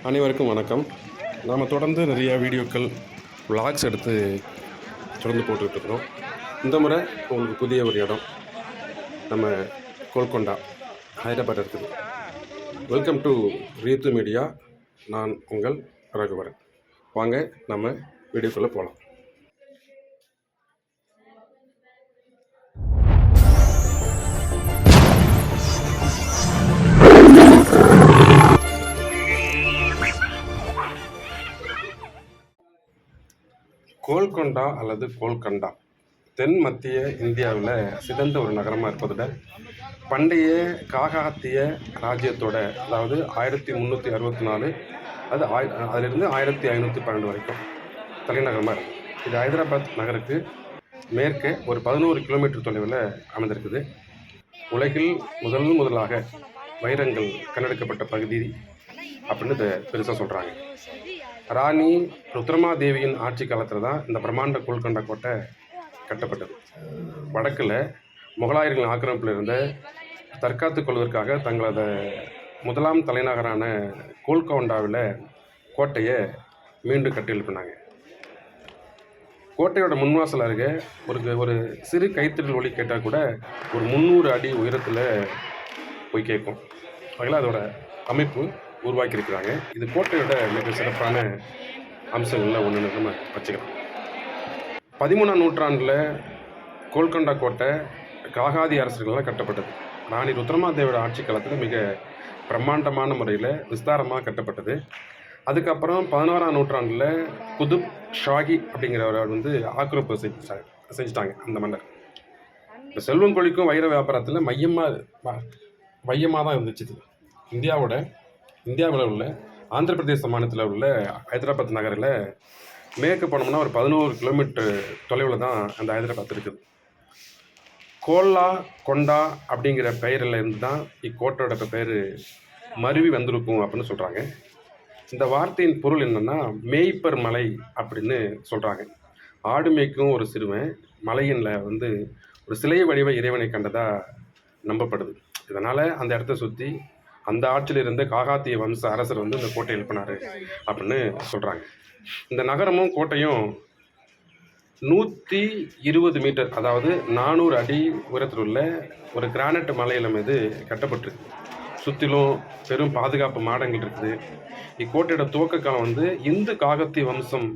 அனைவருக்கும் வணக்கம். நாம் தொடர்ந்து நிறையா வீடியோக்கள் விளாக்ஸ் எடுத்து தொடர்ந்து போட்டுக்கிட்டுருக்கோம். இந்த முறை உங்களுக்கு புதிய ஒரு இடம் நம்ம கோல்கொண்டா ஹைதராபாத் இருக்குது. Welcome to Ritu media. நான் உங்கள் ரகுவரன். வாங்க நம்ம வீடியோக்குள்ளே போகலாம். கோல்கொண்டா அல்லது கோல்கண்டா தென் மத்திய இந்தியாவில் சிறந்த ஒரு நகரமாக இருப்பதோட பண்டைய காகாத்திய ராஜ்யத்தோட, அதாவது 1364 அதிலிருந்து 1512 வரைக்கும் தலைநகரமாக இருக்குது. இது ஹைதராபாத் நகருக்கு மேற்கே ஒரு 11 கிலோமீட்டர் தொலைவில் அமைந்திருக்குது. உலகில் முதலாக வைரங்கள் கண்டெடுக்கப்பட்ட பகுதி அப்படின்னு இதை பெருசாக சொல்கிறாங்க. ராணி ருத்ரமாதேவியின் ஆட்சி காலத்தில் தான் இந்த பிரம்மாண்ட கோல்கொண்டா கோட்டை கட்டப்பட்டது. வடக்கில் முகலாயர்களின் ஆக்கிரமிப்பில் இருந்த தற்காத்துக் கொள்வதற்காக தங்களது முதலாம் தலைநகரான கோல்கொண்டாவில் கோட்டையை மீண்டும் கட்டி எழுப்பினாங்க. கோட்டையோட முன்வாசல் அருகே ஒரு சிறு கைத்தறி ஒலி கேட்டால் கூட ஒரு 300 அடி உயரத்தில் போய் கேட்கும். அதில் அதோட அமைப்பு உருவாக்கியிருக்கிறாங்க. இது கோட்டையோட மிக சிறப்பான அம்சங்களில் ஒன்று நம்ம வச்சுக்கலாம். 13ஆம் நூற்றாண்டில் கோல்கொண்டா கோட்டை காகாதி அரசர்களால் கட்டப்பட்டது. ராணி ருத்ரமாதேவியோட ஆட்சி காலத்தில் மிக பிரம்மாண்டமான முறையில் விஸ்தாரமாக கட்டப்பட்டது. அதுக்கப்புறம் 11ஆம் நூற்றாண்டில் குதுப் ஷாஹி அப்படிங்கிறவர் ஆக்கிரமிப்பு செஞ்சுட்டாங்க அந்த மன்னர். இப்போ செல்வம் கொழிக்கும் வைர வியாபாரத்தில் மையமாக தான் இருந்துச்சு. இந்தியாவில் உள்ள ஆந்திர பிரதேச மாநிலத்தில் உள்ள ஹைதராபாத் நகரில் மேற்கு போனோம்னா ஒரு 11 கிலோமீட்டர் தொலைவில் தான் அந்த ஹைதராபாத் இருக்குது. கோல்லா கொண்டா அப்படிங்கிற பெயரில் இருந்து தான் இக்கோட்டையோட பெயர் மருவி வந்திருக்கும் அப்படின்னு சொல்கிறாங்க. இந்த வார்த்தையின் பொருள் என்னென்னா மேய்ப்பர் மலை அப்படின்னு சொல்கிறாங்க. ஆடு மேய்க்கும் ஒரு சிறுவன் மலையின்ல ஒரு சிலை வடிவ இறைவனை கண்டதாக நம்பப்படுது. இதனால் அந்த இடத்த சுற்றி அந்த ஆட்சியில் இருந்த காகாத்திய வம்ச அரசர் இந்த கோட்டை எழுப்பினார் அப்படின்னு சொல்கிறாங்க. இந்த நகரமும் கோட்டையும் 120 மீட்டர், அதாவது 400 அடி உயரத்தில் உள்ள ஒரு கிரானைட் மலையில மீது கட்டப்பட்டிருக்கு. சுற்றிலும் பெரும் பாதுகாப்பு மாடங்கள் இருக்குது. இக்கோட்டையோட துவக்க காலம் இந்து காகத்திய வம்சம்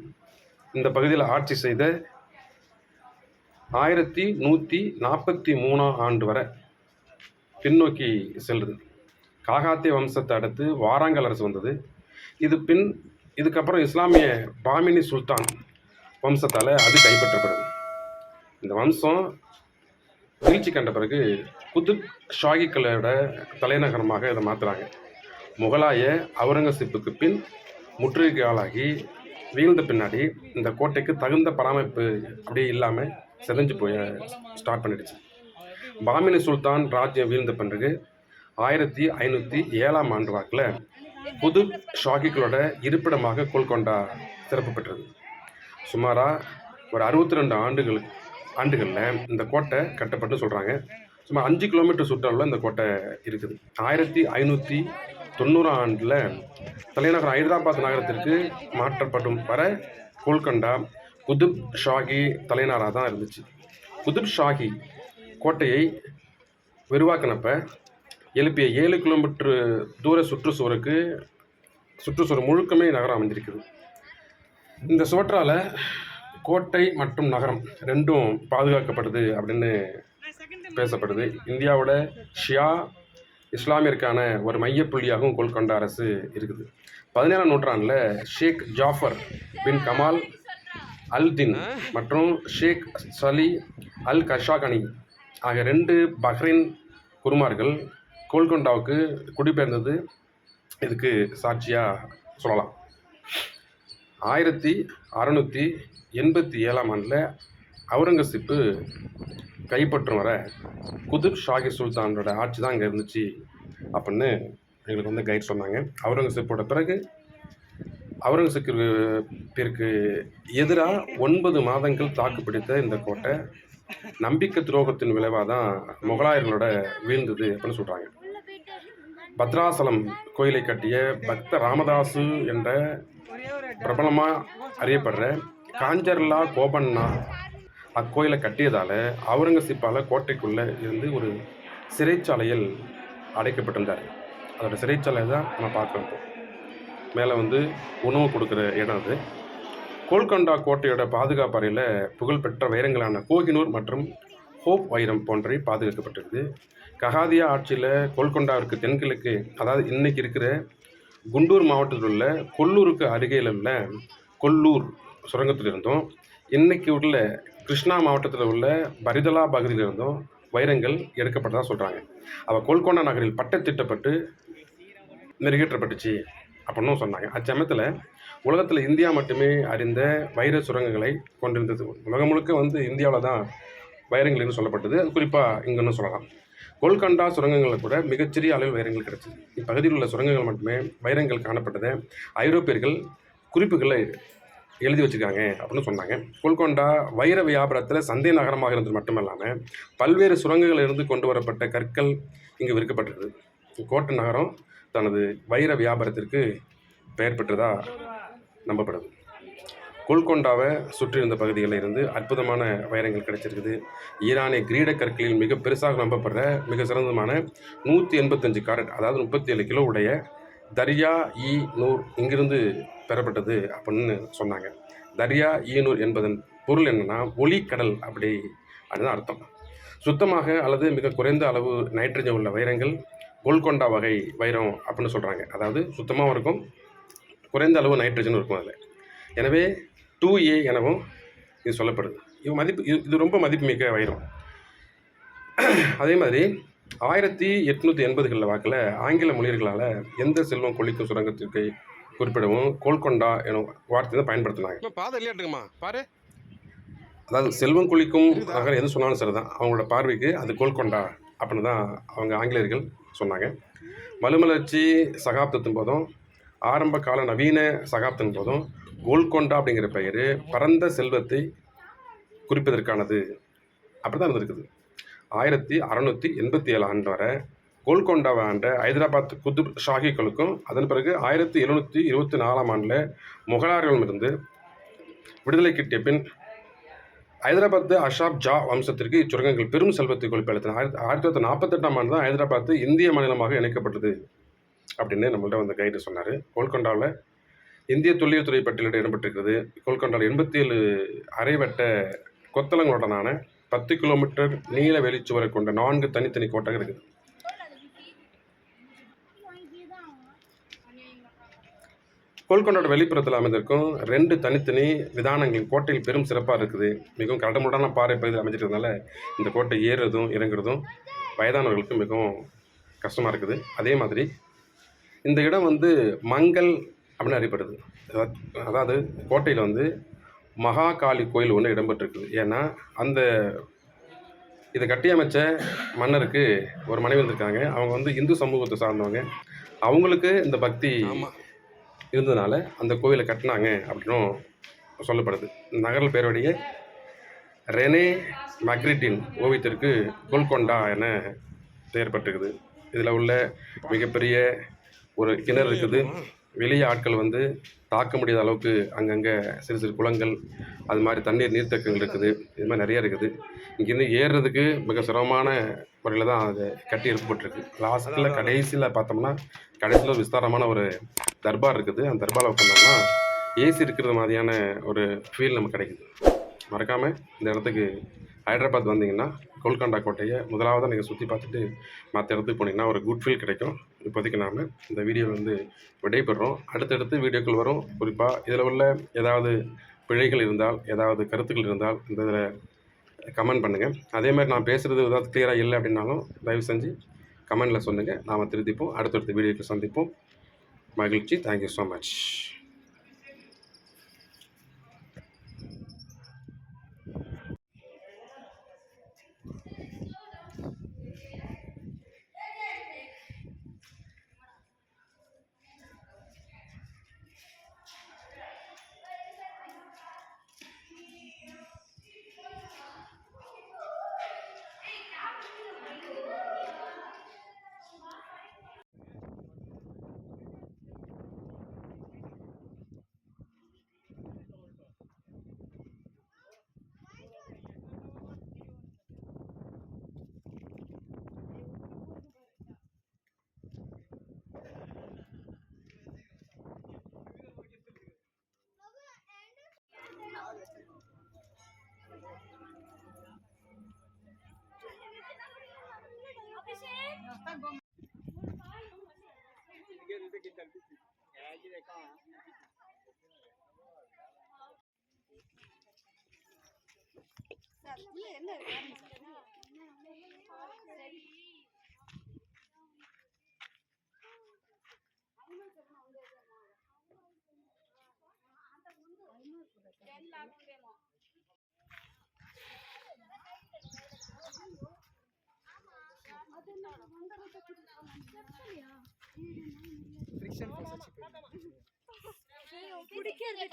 இந்த பகுதியில் ஆட்சி செய்த 1143ஆம் ஆண்டு வரை பின்னோக்கி செல்லுது. காகாத்திய வம்சத்தை அடுத்து வாராங்கல் அரசு வந்தது. இதுக்கப்புறம் இஸ்லாமிய பாமினி சுல்தான் வம்சத்தால் அது கைப்பற்றப்படுது. இந்த வம்சம் வீழ்ச்சி கண்ட பிறகு குதுப் ஷாகிக்களோட தலைநகரமாக இதை மாற்றுறாங்க. முகலாய அவுரங்கசீப்புக்கு பின் முற்றுகைக்கு ஆளாகி வீழ்ந்த பின்னாடி இந்த கோட்டைக்கு தகுந்த பராமரிப்பு அப்படியே இல்லாமல் செதஞ்சு போய் ஸ்டார்ட் பண்ணிடுச்சு. பாமினி சுல்தான் ராஜ்யம் வீழ்ந்த பிறகு 1507ஆம் ஆண்டு வாக்கில் குதுப் ஷாகிகளோட இருப்பிடமாக கோல்கொண்டா சிறப்பு பெற்றது. சுமாராக ஒரு 62 ஆண்டுகளில் இந்த கோட்டை கட்டப்பட்டு சொல்கிறாங்க. சுமார் 5 கிலோமீட்டர் சுற்றளவில் இந்த கோட்டை இருக்குது. 1590ஆம் ஆண்டில் தலைநகர் ஹைதராபாத் நகரத்திற்கு மாற்றப்படும் வர கோல்கொண்டா குதுப் ஷாஹி தலைநகராக தான் இருந்துச்சு. குதுப் ஷாஹி கோட்டையை விரிவாக்கினப்ப எழுப்பிய 7 கிலோமீட்டர் தூர சுற்றுச்சுவர் முழுக்கமே நகரம் அமைஞ்சிருக்குது. இந்த சுவற்றால் கோட்டை மற்றும் நகரம் ரெண்டும் பாதுகாக்கப்படுது அப்படின்னு பேசப்படுது. இந்தியாவோட ஷியா இஸ்லாமியருக்கான ஒரு மையப்புள்ளியாகவும் கோல்கொண்டா அரசு இருக்குது. 17ஆம் நூற்றாண்டில் ஷேக் ஜாஃபர் பின் கமால் அல் தின் மற்றும் ஷேக் சலி அல் கஷாகனி ஆகிய 2 பஹ்ரைன் குருமார்கள் கோல்கொண்டாவுக்கு குடிபெயர்ந்தது இதுக்கு சாட்சியாக சொல்லலாம். 1687ஆம் ஆண்டில் அவுரங்கசீப்பு கைப்பற்றும் வர குதுப் ஷாஹி சுல்தானோட ஆட்சி தான் இங்கே இருந்துச்சு அப்படின்னு எங்களுக்கு கைட் சொன்னாங்க. அவுரங்கசீப்போட பிறகு அவுரங்கசீப்பிற்கு எதிராக 9 மாதங்கள் தாக்குப்பிடித்த இந்த கோட்டை நம்பிக்கை துரோகத்தின் விளைவாக தான் முகலாயர்களோட வீழ்ந்தது அப்படின்னு சொல்கிறாங்க. பத்ராசலம் கோயிலை கட்டிய பக்த ராமதாசு என்ற பிரபலமாக அறியப்படுற காஞ்சர்லா கோபண்ணா அக்கோயிலை கட்டியதால் அவுரங்கசீப்பால் கோட்டைக்குள்ளே இருந்து ஒரு சிறைச்சாலையில் அடைக்கப்பட்டிருந்தார். அதோட சிறைச்சாலை தான் நம்ம பார்க்குறோம். மேலே வந்து உணவு கொடுக்குற இடம் அது. கோல்கொண்டா கோட்டையோட பாதுகாப்பு அறையில் புகழ்பெற்ற வைரங்களான கோஹினூர் மற்றும் ஹோப் வைரம் போன்றவை பாதுகாக்கப்பட்டிருக்குது. ககாதியா ஆட்சியில் கோல்கொண்டாவிற்கு தென்கிழக்கு, அதாவது இன்னைக்கு இருக்கிற குண்டூர் மாவட்டத்தில் உள்ள கொல்லூருக்கு அருகில் உள்ள கொல்லூர் சுரங்கத்திலிருந்தும், இன்னைக்கு உள்ள கிருஷ்ணா மாவட்டத்தில் உள்ள பரிதலா பகுதியிலிருந்தும் வைரங்கள் எடுக்கப்பட்டதாக சொல்கிறாங்க. அவள் கோல்கொண்டா நகரில் பட்டத்திட்டப்பட்டு நிறைவேற்றப்பட்டுச்சு அப்படின்னு சொன்னாங்க. அச்சமயத்தில் உலகத்தில் இந்தியா மட்டுமே அறிந்த வைர சுரங்கங்களை கொண்டிருந்தது. உலகம் முழுக்க வந்து இந்தியாவில் தான் வைரங்கள்னு சொல்லப்பட்டது. அது குறிப்பாக இங்கன்னு சொல்லலாம். கோல்கொண்டா சுரங்கங்களில் கூட மிகச்சிறிய அளவில் வைரங்கள் கிடைச்சிது. இப்பகுதியில் உள்ள சுரங்கங்கள் மட்டுமே வைரங்கள் காணப்பட்டதை ஐரோப்பியர்கள் குறிப்புகளை எழுதி வச்சுருக்காங்க அப்படின்னு சொன்னாங்க. கோல்கொண்டா வைர வியாபாரத்தில் சந்தை நகரமாக இருந்தது மட்டுமல்லாமல் பல்வேறு சுரங்கங்களில் இருந்து கொண்டு வரப்பட்ட கற்கள் இங்கு விற்கப்பட்டது. கோட்டை நகரம் தனது வைர வியாபாரத்திற்கு பெயர் பெற்றதாக நம்பப்படுது. கோல்கொண்டாவை சுற்றியிருந்த பகுதிகளில் இருந்து அற்புதமான வைரங்கள் கிடைச்சிருக்குது. ஈரானிய கிரீட கற்களில் மிக பெருசாக நம்பப்படுற மிக சிறந்தமான 185 கேரட், அதாவது 37 கிலோ உடைய தர்யா இ நூர் இங்கிருந்து பெறப்பட்டது அப்படின்னு சொன்னாங்க. தர்யா இ நூர் என்பதன் பொருள் என்னென்னா ஒளிக்கடல் அப்படி அதுதான் அர்த்தம். சுத்தமாக அல்லது மிக குறைந்த அளவு நைட்ரஜன் உள்ள வைரங்கள் கோல்கொண்டா வகை வைரம் அப்படின்னு சொல்கிறாங்க. அதாவது சுத்தமாகவும் இருக்கும், குறைந்த அளவு நைட்ரஜனும் இருக்கும் அதில். எனவே 2A எனவும் இது சொல்லப்படுது. இது ரொம்ப மதிப்புமிக்க வைரம். அதே மாதிரி 1880களில் வாக்கில் ஆங்கில மொழியர்களால் எந்த செல்வம் கொள்ளிக்கும் சுரங்கத்திற்கு குறிப்பிடவும் கோல்கொண்டா எனும் வார்த்தை தான் பயன்படுத்தினாங்க. பாதை இல்லையாட்டுங்கம்மா பாரு. அதாவது செல்வம் கொள்ளிக்கும் நகரம் எது சொன்னாலும் சரி தான், அவங்களோட பார்வைக்கு அது கோல்கொண்டா அப்படின்னு தான் அவங்க ஆங்கிலேயர்கள் சொன்னாங்க. மறுமலர்ச்சி சகாப்தத்தின் போதும் ஆரம்ப கால நவீன சகாப்தத்தின் போதும் கோல்கொண்டா அப்படிங்கிற பெயர் பரந்த செல்வத்தை குறிப்பதற்கானது அப்படி தான் இருந்திருக்குது. 1687 ஆண்டு வரை கோல்கொண்டாவை ஆண்ட ஹைதராபாத் குதுப் ஷாஹிகளுக்கும், அதன் பிறகு 1724 ஆண்டில் முகலாயர்களிடமிருந்து விடுதலை கிட்டிய பின் ஹைதராபாத் அஷாப் ஜா வம்சத்திற்கு இச்சுரங்கங்கள் பெரும் செல்வத்தை கொழிப்பளித்தன. 1948 ஆண்டு தான் ஹைதராபாத் இந்திய மாநிலமாக இணைக்கப்பட்டது அப்படின்னு நம்மள்ட்ட வந்து கைடு சொன்னார். கோல்கொண்டாவில் இந்திய தொல்லியல் துறை பட்டியலில் இடம்பெற்றிருக்கிறது. கோல்கொண்டாவில் 87 அரைவட்ட கொத்தளங்களுடனான 10 கிலோமீட்டர் நீள வெளிச்சுவரை கொண்ட 4 தனித்தனி கோட்டைகள் இருக்குது. கோல்கொண்டாவோட வெளிப்புறத்தில் அமைந்திருக்கும் 2 தனித்தனி விதானங்கள் கோட்டையில் பெரும் சிறப்பாக இருக்குது. மிகவும் கடமுடான பாறை பகுதியில் அமைஞ்சிருக்கிறதுனால இந்த கோட்டை ஏறுறதும் இறங்குறதும் வயதானவர்களுக்கு மிகவும் கஷ்டமாக இருக்குது. அதே மாதிரி இந்த இடம் வந்து மங்கள் அப்படின்னு அறியப்படுது. அதாவது கோட்டையில் வந்து மகாகாளி கோயில் ஒன்று இடம்பெற்றிருக்குது. ஏன்னா அந்த இதை கட்டியமைச்ச மன்னருக்கு ஒரு மனைவி வந்திருக்காங்க. அவங்க வந்து இந்து சமூகத்தை சார்ந்தவங்க. அவங்களுக்கு இந்த பக்தி இருந்ததுனால அந்த கோயிலை கட்டினாங்க அப்படின்னும் சொல்லப்படுது. நகரில் பேருடைய ரெனே மக்ரிட்டின் ஓவியத்திற்கு கோல்கொண்டா என பெயர் பெற்றிருக்குது. இதில் உள்ள மிகப்பெரிய ஒரு கிணறு இருக்குது. வெளியே ஆட்கள் வந்து தாக்க முடியாத அளவுக்கு அங்கங்கே சிறு சிறு குளங்கள், அது மாதிரி தண்ணீர் நீர்த்தக்கங்கள் இருக்குது. இது மாதிரி நிறையா இருக்குது. இங்கேருந்து ஏறுறதுக்கு மிக சிரமமான முறையில் தான் அது கட்டி எழுப்பப்பட்டிருக்கு. லாஸ்ட்டில் கடைசியில் பார்த்தோம்னா கடைசியில் ஒரு விஸ்தாரமான ஒரு தர்பார் இருக்குது. அந்த தர்பாரில் உட்காந்தோம்னா ஏசி இருக்கிறது மாதிரியான ஒரு ஃபீல் நமக்கு கிடைக்குது. மறக்காமல் இந்த இடத்துக்கு ஹைதராபாத் வந்தீங்கன்னா கோல்கொண்டா கோட்டையை முதலாவது நீங்கள் சுற்றி பார்த்துட்டு மற்ற இடத்துக்கு போனீங்கன்னா ஒரு குட் ஃபீல் கிடைக்கும். இப்போதைக்கு நாம் இந்த வீடியோவில் வந்து விடைபெறுறோம். அடுத்தடுத்து வீடியோக்கள் வரும். குறிப்பாக இதில் உள்ள ஏதாவது பிழைகள் இருந்தால், ஏதாவது கருத்துக்கள் இருந்தால் இந்த இதில் கமெண்ட் பண்ணுங்கள். அதேமாதிரி நான் பேசுகிறது ஏதாவது கிளியராக இல்லை அப்படின்னாலும் தயவு செஞ்சு கமெண்டில் சொல்லுங்கள். நாம் திருத்திப்போம். அடுத்தடுத்த வீடியோக்கு சந்திப்போம். மகிழ்ச்சி. Thank you so much. Friction force வச்சு பிடிக்கிறது